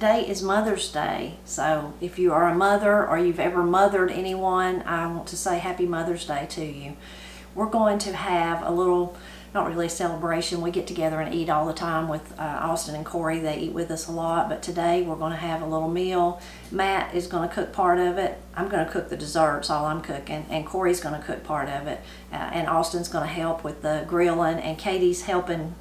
today is Mother's Day. So if you are a mother or you've ever mothered anyone, I want to say Happy Mother's Day to you. We're going to have a little, not really a celebration. We get together and eat all the time with Austin and Corey. They eat with us a lot, but today we're going to have a little meal. Matt is going to cook part of it. I'm going to cook the desserts, all I'm cooking, and Corey's going to cook part of it. And Austin's going to help with the grilling, and Katie's helping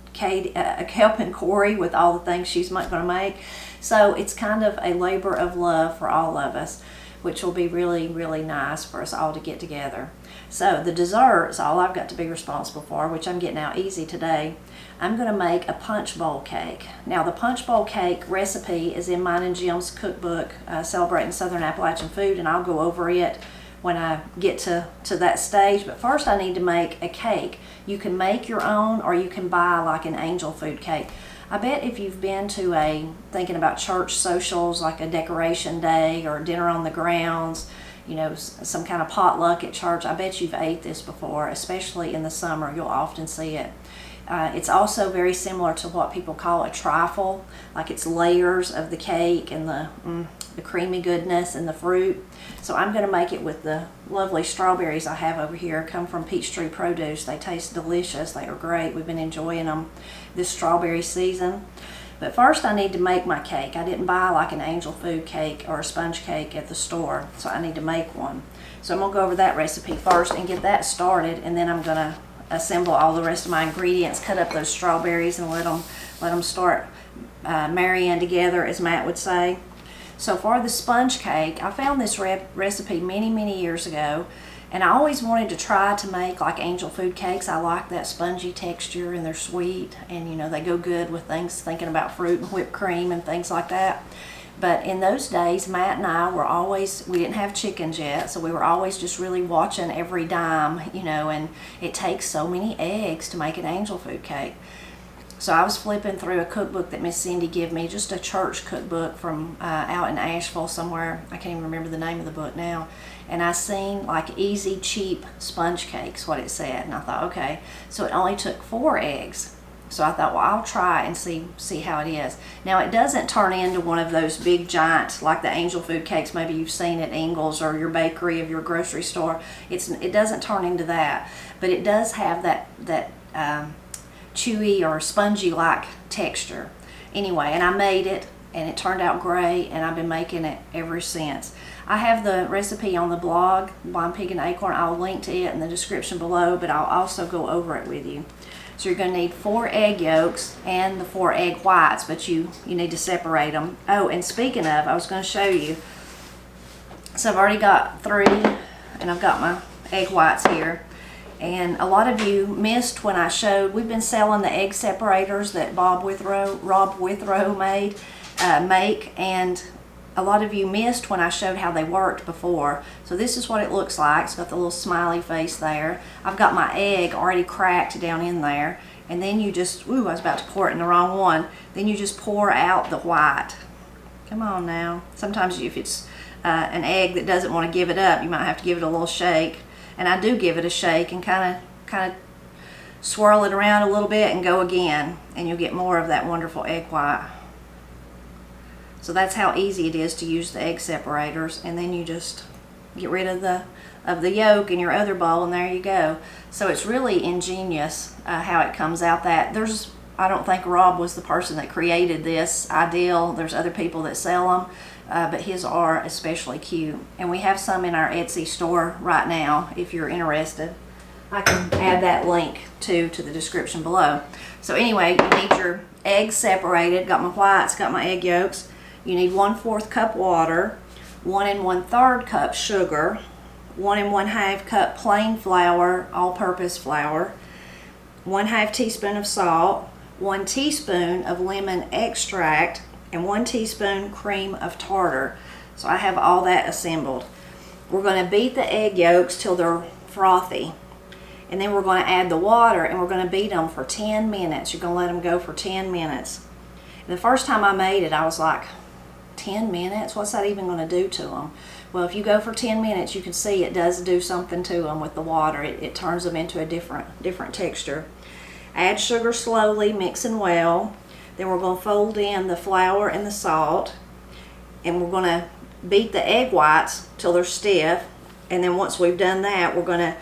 Corey with all the things she's going to make. So it's kind of a labor of love for all of us, which will be really, really nice for us all to get together. So the desserts, all I've got to be responsible for, which I'm getting out easy today, I'm going to make a Punchbowl cake. Now the Punchbowl cake recipe is in mine and Jim's cookbook, Celebrating Southern Appalachian Food, and I'll go over it when I get to that stage. But first I need to make a cake. You can make your own, or you can buy like an angel food cake. I bet if you've been to thinking about church socials, like a decoration day or dinner on the grounds, you know, some kind of potluck at church, I bet you've ate this before, especially in the summer. You'll often see it. It's also very similar to what people call a trifle, like it's layers of the cake and the creamy goodness and the fruit. So I'm going to make it with the lovely strawberries I have over here, come from Peachtree Produce. They taste delicious. They are great. We've been enjoying them this strawberry season. But first I need to make my cake. I didn't buy like an angel food cake or a sponge cake at the store, so I need to make one. So I'm going to go over that recipe first and get that started, and then I'm going to assemble all the rest of my ingredients, cut up those strawberries and let them start marrying together, as Matt would say. So for the sponge cake, I found this recipe many years ago, and I always wanted to try to make like angel food cakes. I like that spongy texture, and they're sweet, and you know, they go good with things, thinking about fruit and whipped cream and things like that. But in those days, Matt and I were always, we didn't have chickens yet, so we were always just really watching every dime, you know, and it takes so many eggs to make an angel food cake. So I was flipping through a cookbook that Miss Cindy gave me, just a church cookbook from out in Asheville somewhere. I can't even remember the name of the book now. And I seen like easy, cheap sponge cakes, what it said. And I thought, okay, so it only took 4 eggs. So I thought, well, I'll try and see how it is. Now it doesn't turn into one of those big giant, like the angel food cakes maybe you've seen at Ingles or your bakery of your grocery store. It doesn't turn into that, but it does have that chewy or spongy like texture. Anyway, and I made it, and it turned out great, and I've been making it ever since. I have the recipe on the blog, Blind Pig and Acorn. I'll link to it in the description below, but I'll also go over it with you. So you're going to need 4 egg yolks and the 4 egg whites, but you need to separate them. Oh, and speaking of, I was going to show you. So I've already got 3, and I've got my egg whites here. And a lot of you missed when I showed, we've been selling the egg separators that Rob Withrow make, and a lot of you missed when I showed how they worked before. So this is what it looks like. It's got the little smiley face there. I've got my egg already cracked down in there, and then you just, ooh, I was about to pour it in the wrong one. Then you just pour out the white. Come on now. Sometimes if it's an egg that doesn't want to give it up, you might have to give it a little shake. And I do give it a shake and kind of swirl it around a little bit and go again, and you'll get more of that wonderful egg white. So that's how easy it is to use the egg separators, and then you just get rid of the yolk in your other bowl, and there you go. So it's really ingenious how it comes out. I don't think Rob was the person that created this ideal. There's other people that sell them. But his are especially cute, and we have some in our Etsy store right now if you're interested. I can add that link to the description below. So anyway, you need your eggs separated. Got my whites, got my egg yolks. You need 1/4 cup water, 1 1/3 cup sugar, 1 1/2 cup plain flour, all-purpose flour, 1/2 teaspoon of salt, 1 teaspoon of lemon extract, and 1 teaspoon cream of tartar. So I have all that assembled. We're going to beat the egg yolks till they're frothy, and then we're going to add the water, and we're going to beat them for 10 minutes. You're going to let them go for 10 minutes. And the first time I made it, I was like, 10 minutes? What's that even going to do to them? Well, if you go for 10 minutes, you can see it does do something to them with the water. It turns them into a different texture. Add sugar slowly, mixing well. Then we're going to fold in the flour and the salt. and we're going to beat the egg whites till they're stiff. And then once we've done that, we're going to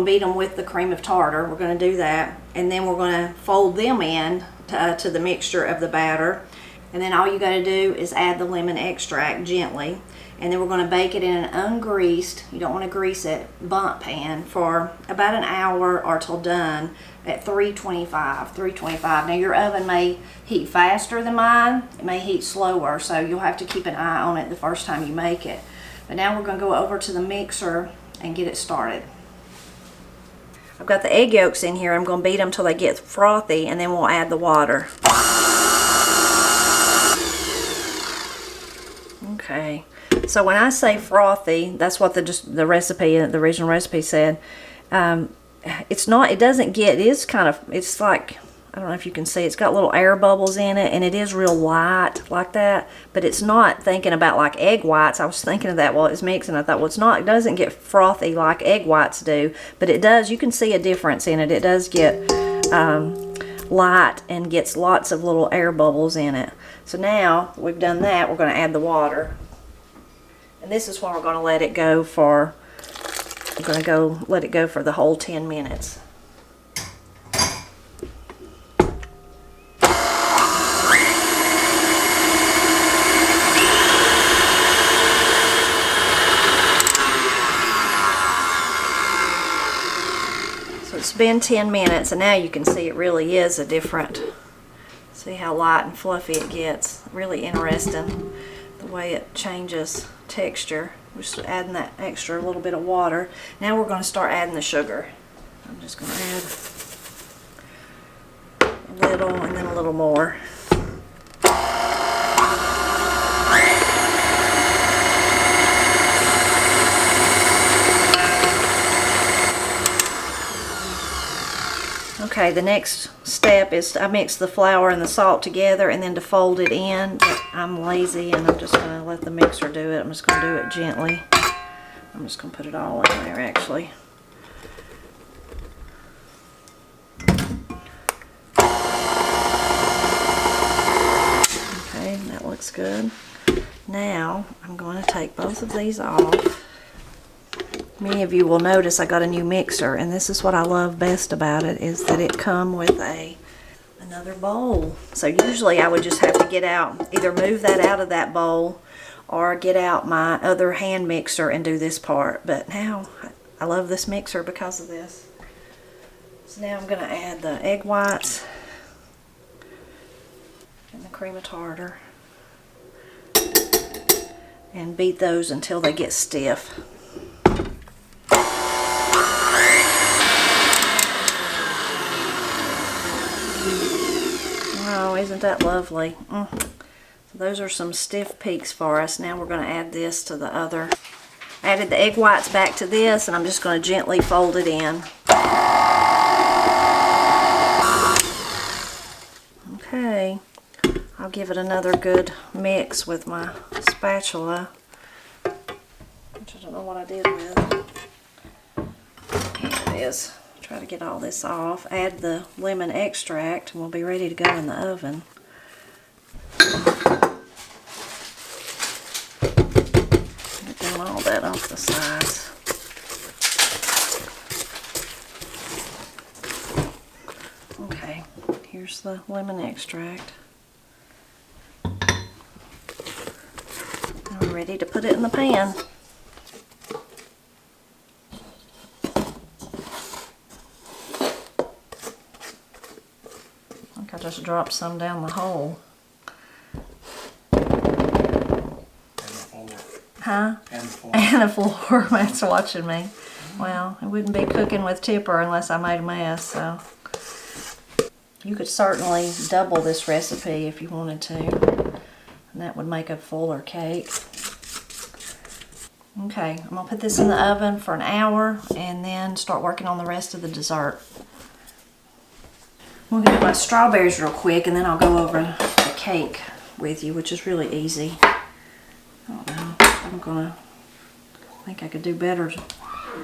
beat them with the cream of tartar. We're going to do that, and then we're going to fold them in to the mixture of the batter. And then all you got to do is add the lemon extract gently. And then we're going to bake it in an ungreased, you don't want to grease it, bundt pan for about an hour or till done at 325. Now your oven may heat faster than mine, it may heat slower, so you'll have to keep an eye on it the first time you make it. But now we're going to go over to the mixer and get it started. I've got the egg yolks in here. I'm going to beat them till they get frothy, and then we'll add the water. Okay. So when I say frothy, that's what the recipe, the original recipe said. It's not, it doesn't get, it is kind of, it's like, I don't know if you can see, it's got little air bubbles in it, and it is real light like that, but it's not thinking about like egg whites. I was thinking of that while it was mixing. I thought, well, it's not, it doesn't get frothy like egg whites do, but it does, you can see a difference in it. It does get light and gets lots of little air bubbles in it. So now we've done that, we're going to add the water. And this is when we're going to let it go for, we're going to let it go for the whole 10 minutes. So it's been 10 minutes, and now you can see it really is a different, see how light and fluffy it gets. Really interesting the way it changes texture. We're just adding that extra little bit of water. Now we're going to start adding the sugar. I'm just going to add a little and then a little more. Okay, the next step is I mix the flour and the salt together and then to fold it in. But I'm lazy and I'm just going to let the mixer do it. I'm just going to do it gently. I'm just going to put it all in there actually. Okay, that looks good. Now I'm going to take both of these off. Many of you will notice I got a new mixer, and this is what I love best about it, is that it comes with another bowl. So usually I would just have to get out, either move that out of that bowl or get out my other hand mixer and do this part. But now I love this mixer because of this. So now I'm going to add the egg whites and the cream of tartar and beat those until they get stiff. Oh, isn't that lovely? So those are some stiff peaks for us. Now we're going to add this to the other. I added the egg whites back to this, and I'm just going to gently fold it in. Okay, I'll give it another good mix with my spatula, which I don't know what I did with. Here it is. Try to get all this off. Add the lemon extract, and we'll be ready to go in the oven. Get down all that off the sides. Okay, here's the lemon extract. I'm ready to put it in the pan. I just dropped some down the hole. Huh? And the floor. And the floor. Matt's watching me. Well, it wouldn't be cooking with Tipper unless I made a mess, so. You could certainly double this recipe if you wanted to. And that would make a fuller cake. Okay, I'm going to put this in the oven for an hour and then start working on the rest of the dessert. I'm going to do my strawberries real quick, and then I'll go over the cake with you, which is really easy. I don't know. I think I could do better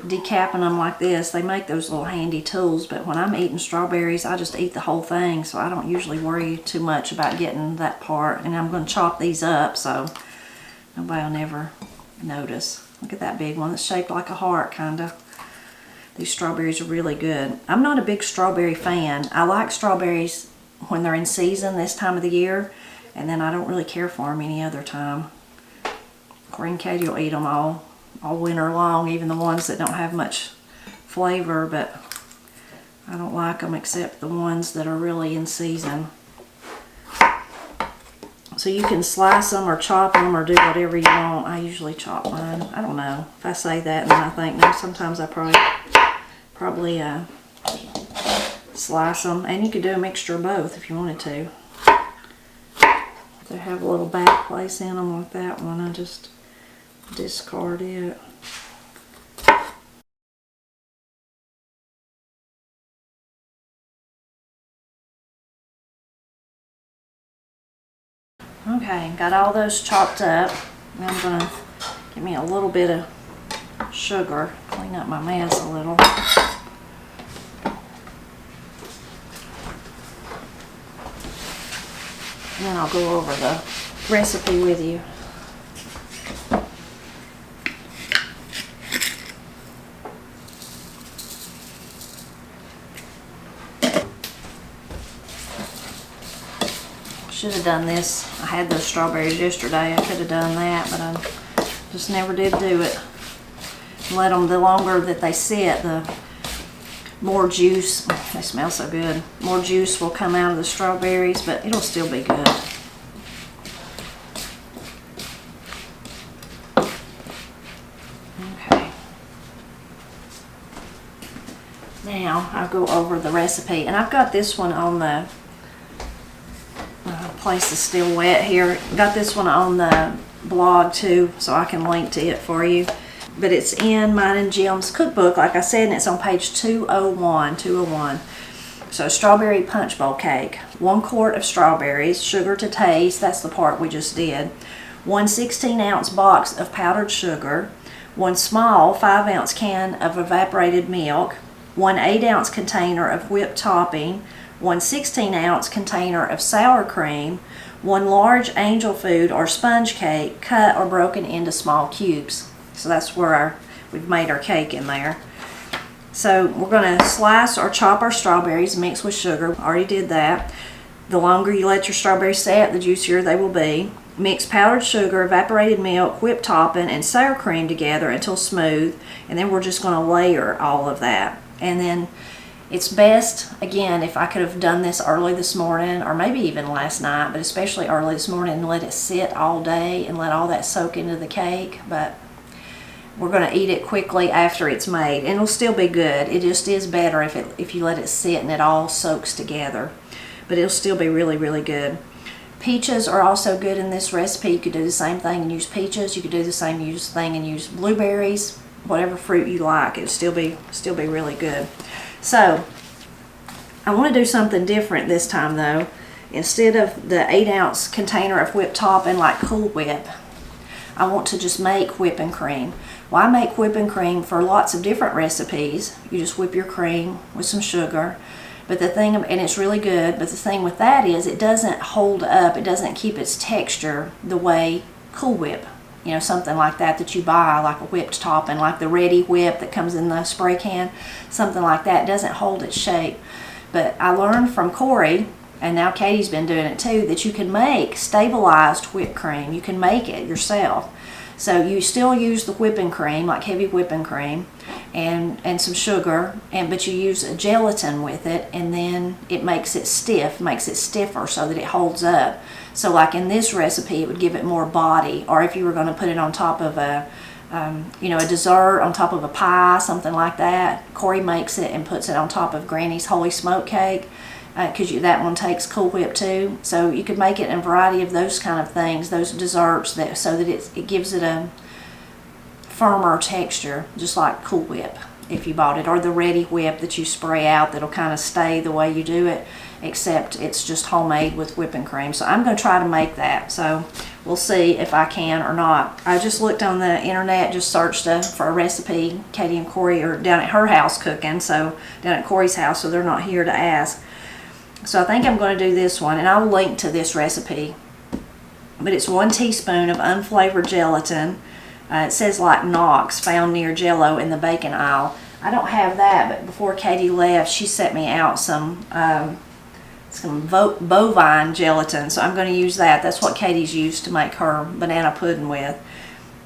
decapping them like this. They make those little handy tools, but when I'm eating strawberries, I just eat the whole thing, so I don't usually worry too much about getting that part. And I'm going to chop these up, so Nobody will never notice. Look at that big one that's shaped like a heart, kind of. These strawberries are really good. I'm not a big strawberry fan. I like strawberries when they're in season this time of the year, and then I don't really care for them any other time. Corey and Katie will eat them all winter long, even the ones that don't have much flavor, but I don't like them except the ones that are really in season. So you can slice them or chop them or do whatever you want. I usually chop mine. I don't know if I say that and then I think, no, sometimes I probably slice them. And you could do a mixture of both if you wanted to. They have a little back place in them like that one. I just discard it. Okay, got all those chopped up. Now I'm gonna give me a little bit of sugar, clean up my mess a little. And then I'll go over the recipe with you. Should have done this. I had those strawberries yesterday. I could have done that, but I just never did do it. Let them, the longer that they sit, the more juice, they smell so good, more juice will come out of the strawberries, but it'll still be good. Okay. Now I'll go over the recipe, and I've got this one on the place is still wet here. Got this one on the blog too, so I can link to it for you. But it's in mine and Jim's cookbook, like I said, and it's on page 201. So strawberry punch bowl cake. 1 quart of strawberries, sugar to taste, that's the part we just did. 1 16-ounce box of powdered sugar. 1 small 5-ounce can of evaporated milk. 1 8-ounce container of whipped topping. 1 16-ounce container of sour cream, 1 large angel food or sponge cake cut or broken into small cubes. So that's where we've made our cake in there. So we're going to slice or chop our strawberries, mix with sugar. Already did that. The longer you let your strawberries set, the juicier they will be. Mix powdered sugar, evaporated milk, whipped topping, and sour cream together until smooth. And then we're just going to layer all of that. And then it's best, again, if I could have done this early this morning or maybe even last night, but especially early this morning, and let it sit all day and let all that soak into the cake. But we're going to eat it quickly after it's made, and it'll still be good. It just is better if you let it sit and it all soaks together. But it'll still be really, really good. Peaches are also good in this recipe. You could do the same thing and use peaches. You could do the same thing and use blueberries, whatever fruit you like. It'll still be really good. So I want to do something different this time though. Instead of the 8-ounce container of whipped topping like Cool Whip, I want to just make whipping cream. Well, I make whipping cream for lots of different recipes. You just whip your cream with some sugar. But the thing, and it's really good, but the thing with that is it doesn't hold up, it doesn't keep its texture the way Cool Whip, you know, something like that you buy, like a whipped topping, like the Ready Whip that comes in the spray can, something like that. It doesn't hold its shape. But I learned from Corey, and now Katie's been doing it too, that you can make stabilized whipped cream. You can make it yourself. So you still use the whipping cream, like heavy whipping cream, and some sugar, but you use a gelatin with it, and then it makes it stiff, makes it stiffer so that it holds up. So like in this recipe, it would give it more body, or if you were going to put it on top of a dessert, on top of a pie, something like that. Corey makes it and puts it on top of Granny's Holy Smoke Cake, because that one takes Cool Whip too. So you could make it in a variety of those kind of things, those desserts, so that it gives it a firmer texture, just like Cool Whip if you bought it, or the Ready Whip that you spray out that'll kind of stay the way you do it, except it's just homemade with whipping cream. So I'm going to try to make that. So we'll see if I can or not. I just looked on the internet, just searched for a recipe. Katie and Corey are down at her house cooking, so down at Corey's house, so they're not here to ask. So I think I'm going to do this one, and I'll link to this recipe but it's 1 teaspoon of unflavored gelatin. It says like Knox, found near Jell-O in the bacon aisle. I don't have that, but before Katie left, she set me out some bovine gelatin, so I'm going to use that. That's what Katie's used to make her banana pudding with.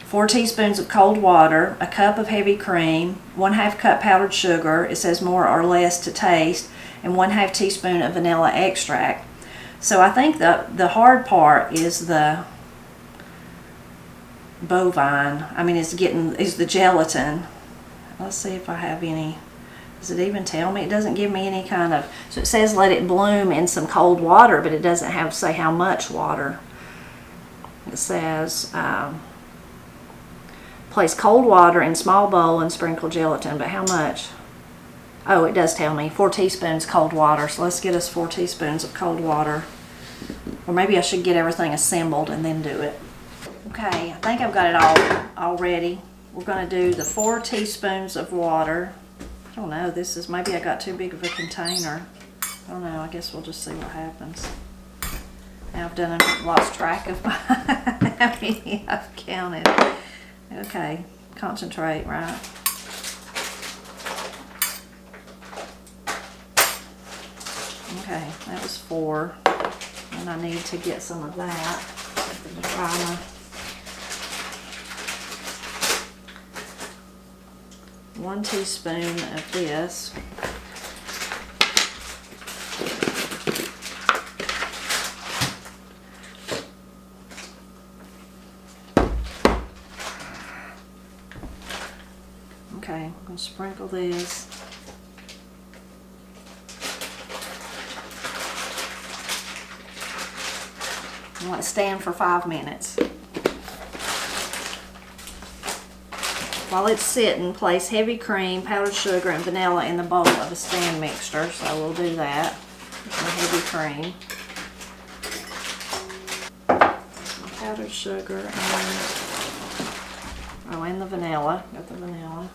4 teaspoons of cold water, a cup of heavy cream, 1/2 cup powdered sugar, it says more or less to taste, and 1/2 teaspoon of vanilla extract. So I think the hard part is the bovine. I mean, is the gelatin. Let's see if I have any. Does it even tell me? It doesn't give me any kind of, so it says let it bloom in some cold water, but it doesn't have say how much water. It says place cold water in small bowl and sprinkle gelatin, but how much? Oh, it does tell me 4 teaspoons cold water. So let's get us 4 teaspoons of cold water. Or maybe I should get everything assembled and then do it. Okay, I think I've got it all ready. We're going to do the 4 teaspoons of water. I don't know, maybe I got too big of a container. I don't know, I guess we'll just see what happens. Now I've lost track of how many I've counted. Okay, concentrate, right? Okay, that was 4. And I need to get some of that. Primer. 1 teaspoon of this. Okay, I'm going to sprinkle this. I want it to stand for 5 minutes. While it's sitting, place heavy cream, powdered sugar, and vanilla in the bowl of a stand mixture. So we'll do that with my heavy cream. Powdered sugar and the vanilla. Got the vanilla.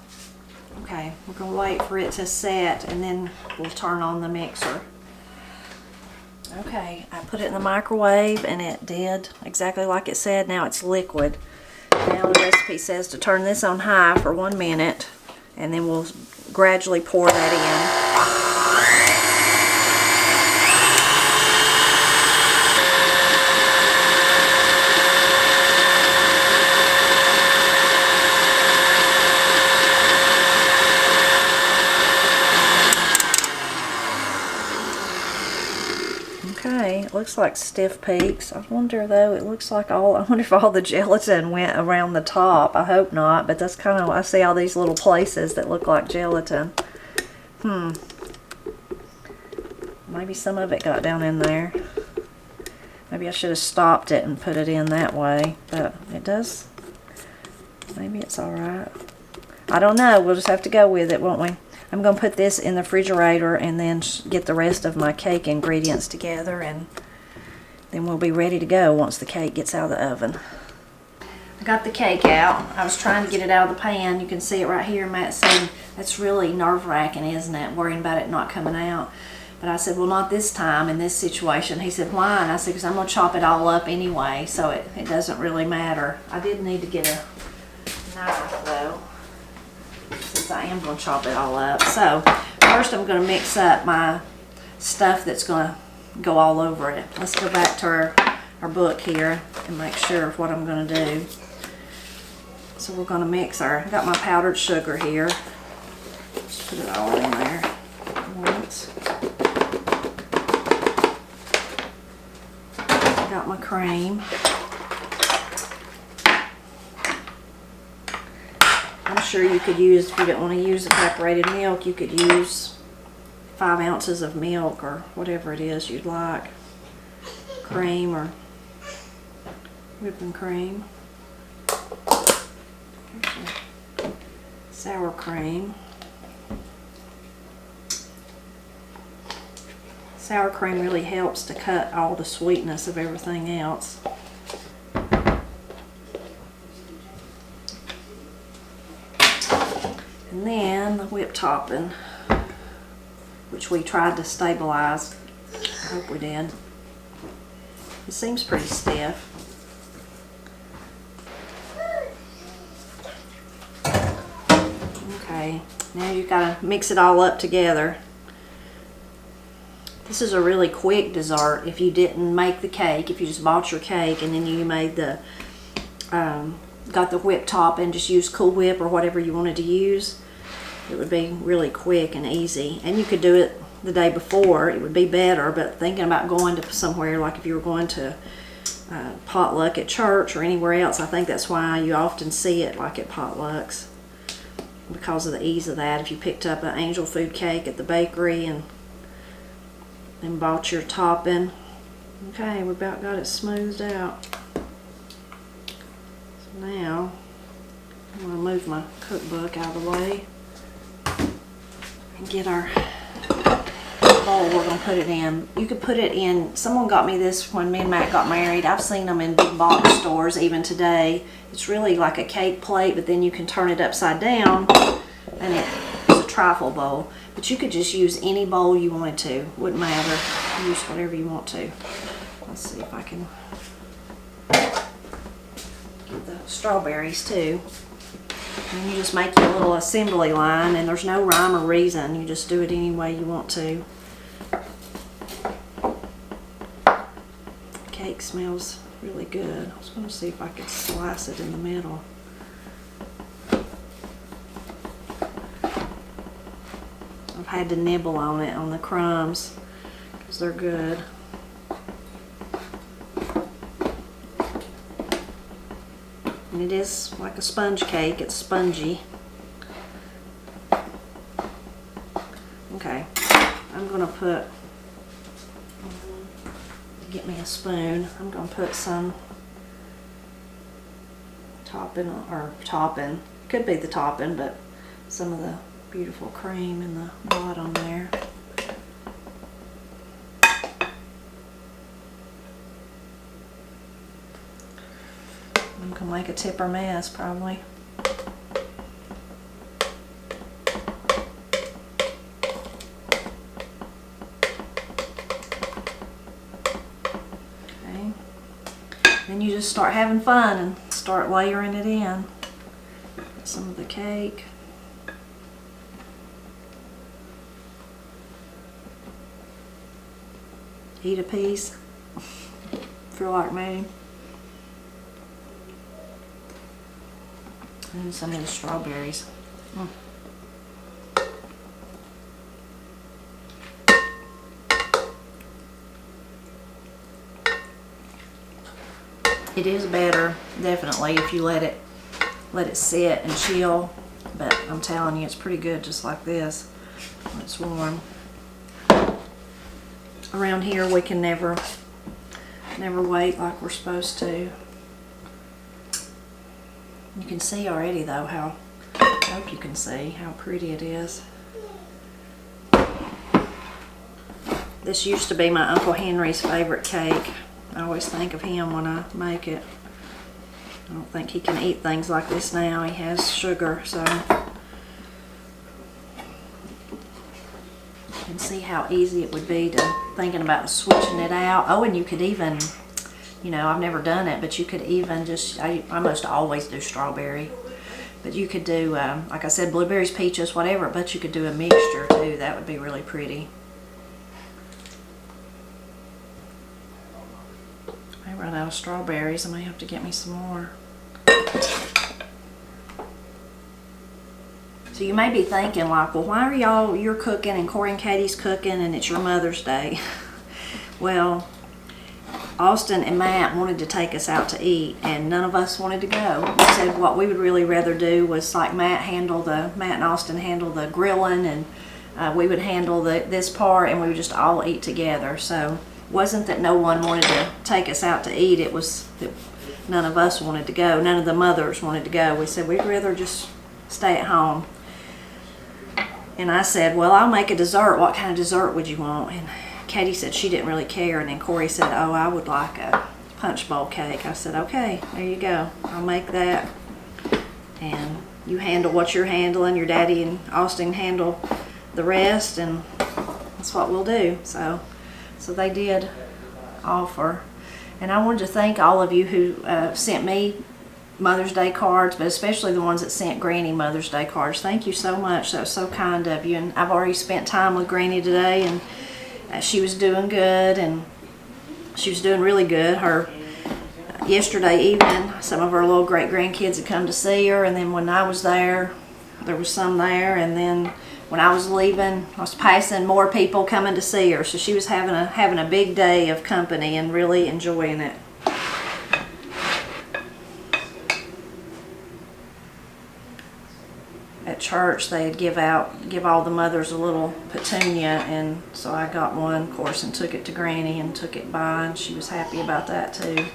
Okay, we're going to wait for it to set and then we'll turn on the mixer. Okay, I put it in the microwave and it did exactly like it said. Now it's liquid. Now the recipe says to turn this on high for 1 minute and then we'll gradually pour that in. Okay, it looks like stiff peaks. I wonder though, it looks like I wonder if all the gelatin went around the top. I hope not, but that's kind of, I see all these little places that look like gelatin. Maybe some of it got down in there. Maybe I should have stopped it and put it in that way, but it does. Maybe it's alright. I don't know, we'll just have to go with it, won't we? I'm going to put this in the refrigerator and then get the rest of my cake ingredients together, and then we'll be ready to go once the cake gets out of the oven. I got the cake out. I was trying to get it out of the pan. You can see it right here. Matt said, that's really nerve-wracking, isn't it, worrying about it not coming out. But I said, well, not this time in this situation. He said, why? And I said, because I'm going to chop it all up anyway, so it doesn't really matter. I did need to get a knife, though, since I am going to chop it all up. So first I'm going to mix up my stuff that's going to go all over it. Let's go back to our book here and make sure of what I'm going to do. So we're going to mix I got my powdered sugar here. Just put it all in there once. I got my cream. I'm sure you could use, if you don't want to use evaporated milk, you could use 5 ounces of milk or whatever it is you'd like. Cream or whipping cream. Sour cream. Sour cream really helps to cut all the sweetness of everything else. And then the whipped topping, which we tried to stabilize. I hope we did. It seems pretty stiff. Okay, now you've got to mix it all up together. This is a really quick dessert if you didn't make the cake, if you just bought your cake and then you made the, got the whipped top and just used Cool Whip or whatever you wanted to use. It would be really quick and easy. And you could do it the day before, it would be better, but thinking about going to somewhere, like if you were going to potluck at church or anywhere else, I think that's why you often see it like at potlucks, because of the ease of that. If you picked up an angel food cake at the bakery and bought your topping. Okay, we about got it smoothed out. So now I'm going to move my cookbook out of the way and get our bowl we're going to put it in. You could put it in, someone got me this when me and Matt got married. I've seen them in big box stores even today. It's really like a cake plate, but then you can turn it upside down and it's a trifle bowl. But you could just use any bowl you wanted to. Wouldn't matter. Use whatever you want to. Let's see if I can get the strawberries too. And you just make your little assembly line, and there's no rhyme or reason. You just do it any way you want to. Cake smells really good. I was going to see if I could slice it in the middle. I've had to nibble on it, on the crumbs, because they're good. And it is like a sponge cake, it's spongy. Okay, I'm going to put, get me a spoon, I'm going to put some topping, could be the topping, but some of the beautiful cream in the bottom there. I'm gonna make a tipper mess probably. Okay. Then you just start having fun and start layering it in. Some of the cake. Eat a piece, feel like me. And some of the strawberries. It is better, definitely, if you let it sit and chill. But I'm telling you, it's pretty good just like this when it's warm. Around here we can never wait like we're supposed to. You can see already though how, I hope you can see how pretty it is. This used to be my Uncle Henry's favorite cake. I always think of him when I make it. I don't think he can eat things like this now. He has sugar, so. You can see how easy it would be to thinking about switching it out. Oh, and you could even, you know, I've never done it, but you could even just, I almost always do strawberry, but you could do, like I said, blueberries, peaches, whatever, but you could do a mixture too. That would be really pretty. I run out of strawberries. I may have to get me some more. So you may be thinking like, well, why are you're cooking and Corey and Katie's cooking and it's your Mother's Day? Well, Austin and Matt wanted to take us out to eat and none of us wanted to go. We said what we would really rather do was like Matt and Austin handle the grilling, and we would handle this part, and we would just all eat together. So it wasn't that no one wanted to take us out to eat, it was that none of us wanted to go. None of the mothers wanted to go. We said we'd rather just stay at home. And I said, well, I'll make a dessert. What kind of dessert would you want? And Katie said she didn't really care. And then Corey said, oh, I would like a Punchbowl cake. I said, okay, there you go. I'll make that. And you handle what you're handling. Your daddy and Austin handle the rest. And that's what we'll do. So they did offer. And I wanted to thank all of you who sent me Mother's Day cards, but especially the ones that sent Granny Mother's Day cards. Thank you so much. That was so kind of you. And I've already spent time with Granny today, and she was doing good, and she was doing really good. Yesterday evening, some of her little great-grandkids had come to see her, and then when I was there was some there, and then when I was leaving, I was passing more people coming to see her. So she was having a big day of company and really enjoying it. At church, they'd give all the mothers a little petunia, and so I got one, of course, and took it to Granny and took it by, and she was happy about that too.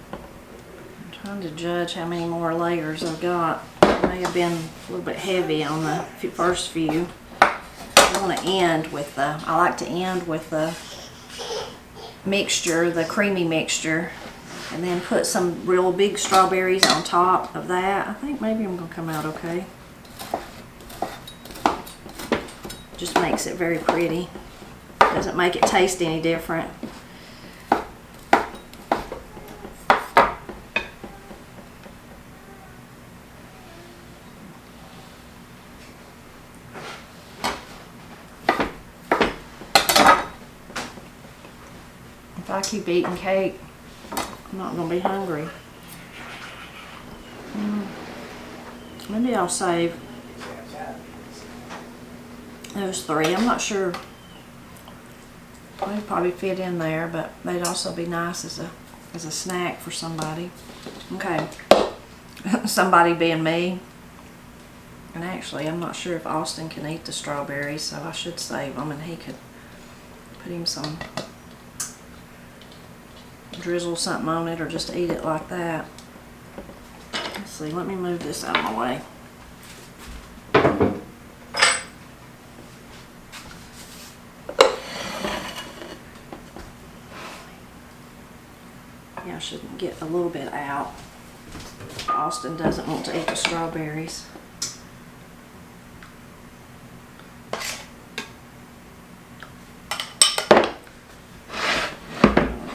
I'm trying to judge how many more layers I've got. It may have been a little bit heavy on the first few. I want to end with I like to end with the mixture, the creamy mixture, and then put some real big strawberries on top of that. I think maybe I'm going to come out okay. Just makes it very pretty. Doesn't make it taste any different. If I keep eating cake, I'm not going to be hungry. Maybe I'll save those 3. I'm not sure. They'd probably fit in there, but they'd also be nice as a snack for somebody. Okay. Somebody being me. And actually, I'm not sure if Austin can eat the strawberries, so I should save them, and he could put him some, drizzle something on it, or just eat it like that. Let's see, let me move this out of my way. Yeah, I should get a little bit out. Austin doesn't want to eat the strawberries.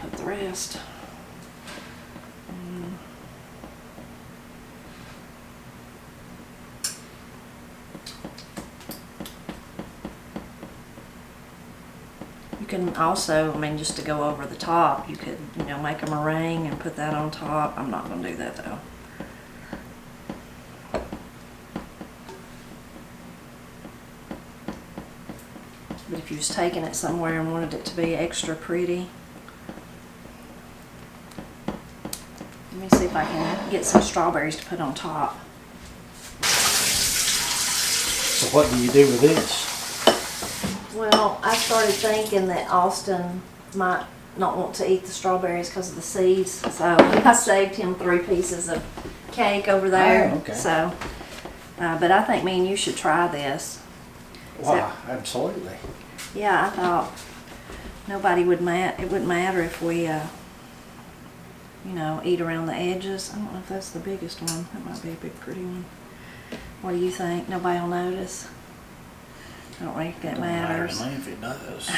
Put the rest. You can also, I mean, just to go over the top, you could, make a meringue and put that on top. I'm not going to do that though. But if you was taking it somewhere and wanted it to be extra pretty, let me see if I can get some strawberries to put on top. So what do you do with this? Well, I started thinking that Austin might not want to eat the strawberries because of the seeds, so I saved him 3 pieces of cake over there. Oh, okay. So, but I think me and you should try this. Wow, absolutely. Yeah, I thought nobody would it wouldn't matter if we, eat around the edges. I don't know if that's the biggest one. That might be a big pretty one. What do you think? Nobody will notice? I don't think that matters. Doesn't matter to me if it does.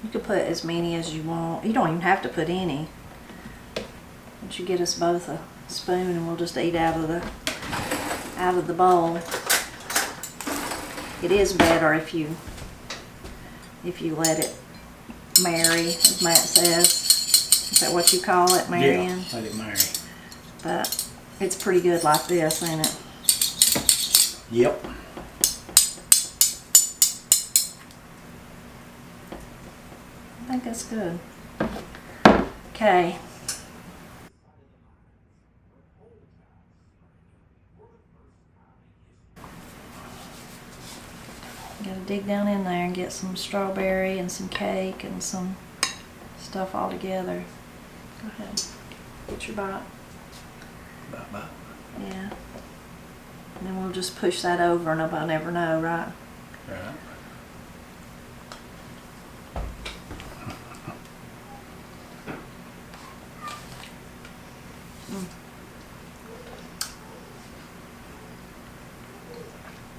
You could put as many as you want. You don't even have to put any. Once you get us both a spoon, and we'll just eat out of the bowl. It is better if you let it marry, as Matt says. Is that what you call it, marrying? Yeah, let it marry. But it's pretty good like this, ain't it? Yep. I think that's good. Okay. Gotta dig down in there and get some strawberry and some cake and some stuff all together. Go ahead. Get your bite. Bye-bye. Yeah. And then we'll just push that over, and nobody never know, right? Right.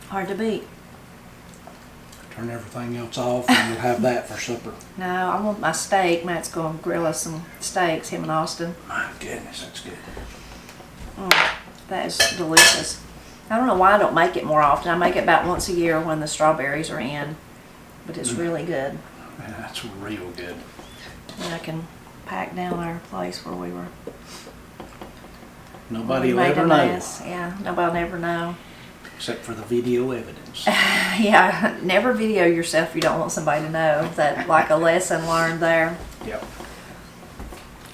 Hard to beat. turn everything else off, and you'll have that for supper. No, I want my steak. Matt's going to grill us some steaks, him and Austin. My goodness, that's good. That is delicious. I don't know why I don't make it more often. I make it about once a year when the strawberries are in, but it's really good. Man, that's real good. And I can pack down our place where we were. Nobody we will made a ever know, mess. Yeah, nobody will ever know. except for the video evidence. Yeah, never video yourself if you don't want somebody to know. That like a lesson learned there. Yep.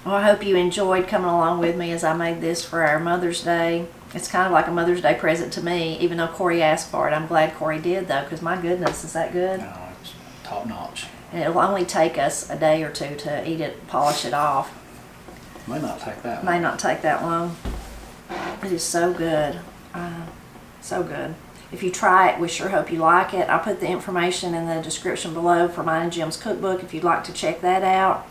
Well, I hope you enjoyed coming along with me as I made this for our Mother's Day. It's kind of like a Mother's Day present to me, even though Corey asked for it. I'm glad Corey did, though, because my goodness, is that good? No, it's top notch. And it'll only take us a day or two to eat it, polish it off. May not take that May long. not take that long. It is so good. So good. If you try it, we sure hope you like it. I'll put the information in the description below for mine and Jim's cookbook if you'd like to check that out.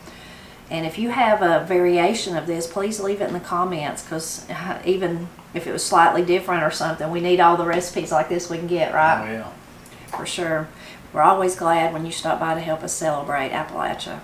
And if you have a variation of this, please leave it in the comments, because even if it was slightly different or something, we need all the recipes like this we can get, right? Oh, yeah. For sure. We're always glad when you stop by to help us celebrate Appalachia.